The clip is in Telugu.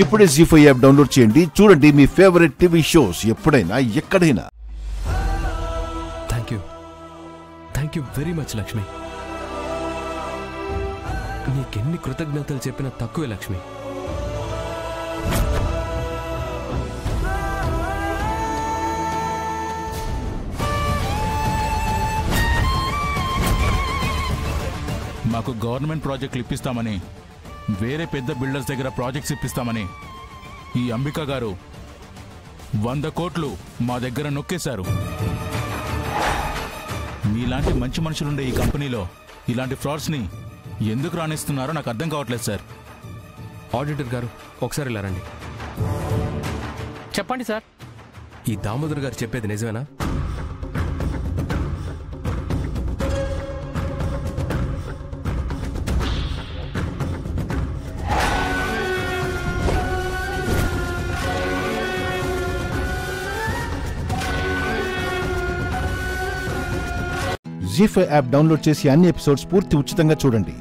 ఇప్పుడే జీ5 యాప్ డౌన్లోడ్ చేయండి. చూడండి మీ ఫేవరెట్ టీవీ షోస్ ఎప్పుడైనా ఎక్కడైనా. Thank you very much Lakshmi. నీకెన్ని కృతజ్ఞతలు చెప్పినా తక్కువే లక్ష్మి. మాకు గవర్నమెంట్ ప్రాజెక్టులు ఇప్పిస్తామని, వేరే పెద్ద బిల్డర్స్ దగ్గర ప్రాజెక్ట్స్ ఇప్పిస్తామని ఈ అంబిక గారు 100 కోట్లు మా దగ్గర నొక్కేశారు. మీలాంటి మంచి మనుషులుండే ఈ కంపెనీలో ఇలాంటి ఫ్రాడ్స్ని ఎందుకు రాణిస్తున్నారో నాకు అర్థం కావట్లేదు సార్. ఆడిటర్ గారు ఒకసారి ఇలా రండి. చెప్పండి సార్. ఈ దామోదర్ గారు చెప్పేది నిజమేనా? జీ5 యాప్ డౌన్లోడ్ చేసి అన్ని ఎపిసోడ్స్ పూర్తి ఉచితంగా చూడండి.